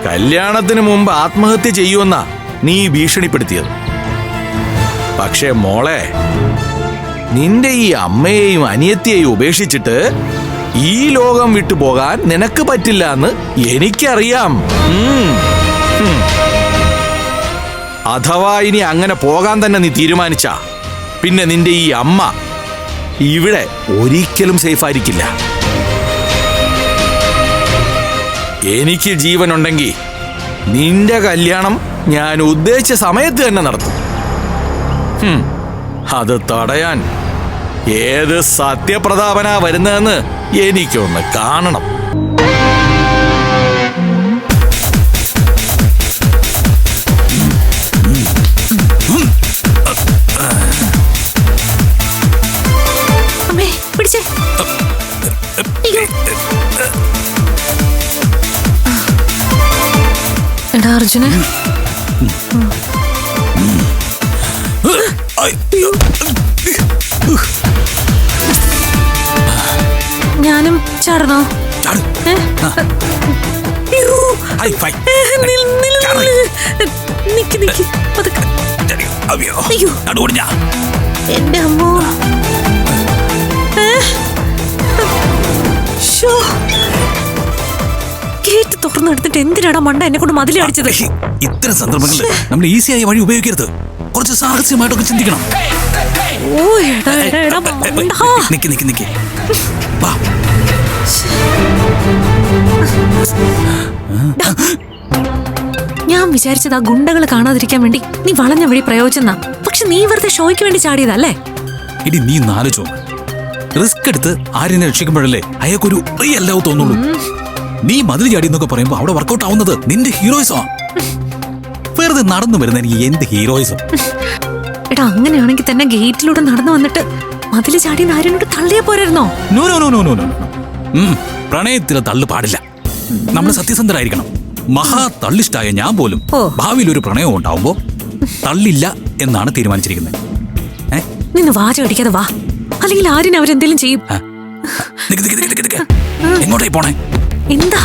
കല്യാണത്തിന് മുമ്പ് ആത്മഹത്യ ചെയ്യുമെന്നാ നീ ഭീഷണിപ്പെടുത്തിയത്. പക്ഷേ മോളെ, നിന്റെ ഈ അമ്മയെയും അനിയത്തിയെയും ഉപേക്ഷിച്ചിട്ട് ഈ ലോകം വിട്ടുപോകാൻ നിനക്ക് പറ്റില്ല എന്ന് എനിക്കറിയാം. അഥവാ ഇനി അങ്ങനെ പോകാൻ തന്നെ നീ തീരുമാനിച്ചാ പിന്നെ നിന്റെ ഈ അമ്മ ഇവിടെ ഒരിക്കലും സേഫായിരിക്കില്ല. എനിക്ക് ജീവനുണ്ടെങ്കിൽ നിന്റെ കല്യാണം ഞാൻ ഉദ്ദേശിച്ച സമയത്ത് തന്നെ നടത്തും. അത് തടയാൻ ഏത് സത്യപ്രതാപനാ വരുന്നതെന്ന് എനിക്കൊന്ന് കാണണം. അർജുന, ഞാനും ചാടണോ? എന്റെ അമ്മോ, ഗേറ്റ് തുറന്നെടുത്തിട്ട് എന്തിനാടാ മണ്ട എന്നെ കൊണ്ട് മതിൽ അടിച്ചത്? ഇത്തരം സന്ദർഭങ്ങളിൽ നമ്മൾ ഈസിയായ വഴി ഉപയോഗിക്കരുത്. കുറച്ച് സാഹസ്യമായിട്ടൊക്കെ ചിന്തിക്കണം. ഞാൻ വിചാരിച്ചത് ആ ഗുണ്ടകളെ കാണാതിരിക്കാൻ വേണ്ടി നീ വളഞ്ഞ വഴി പ്രയോഗിച്ചെന്നാ. പക്ഷെ നീ വെറുതെ ഷോയ്ക്ക് വേണ്ടി ചാടിയതല്ലേ? ഇനി നീ നാലോചോ റിസ്ക് എടുത്ത് ആര്യനെ രക്ഷിക്കുമ്പോഴല്ലേ അയാൾക്കൊരു റിയൽ ലവ് തോന്നുള്ളൂ. നീ മതിൽ ചാടി എന്നൊക്കെ പറയുമ്പോ അവിടെ വർക്കൗട്ട് ആവുന്നത് നിന്റെ ഹീറോയിസോ? വെറുതെ നടന്നു വരുന്ന എനിക്ക് എന്ത് ഹീറോയിസം? എടാ, അങ്ങനെയാണെങ്കിൽ തന്നെ ഗേറ്റിലൂടെ നടന്നു വന്നിട്ട് മതില് ചാടി ആര്യനോട് തള്ളിയാ പോരായിരുന്നോ? No no no no no. പ്രണയത്തിലെ തള്ളു പാടില്ല. നമ്മൾ സത്യസന്ധരായിരിക്കണം. മഹാ തള്ളിഷ്ടായ ഞാൻ പോലും ഭാവിയിൽ ഒരു പ്രണയം ഉണ്ടാവുമ്പോ തള്ളില്ല എന്നാണ് തീരുമാനിച്ചിരിക്കുന്നത്. നിന്ന് വാച അടിക്കാതെ വാ, അല്ലെങ്കിൽ ആര്യൻ അവരെന്തെങ്കിലും ചെയ്യും. എങ്ങോട്ടേ പോണേ? എന്താ?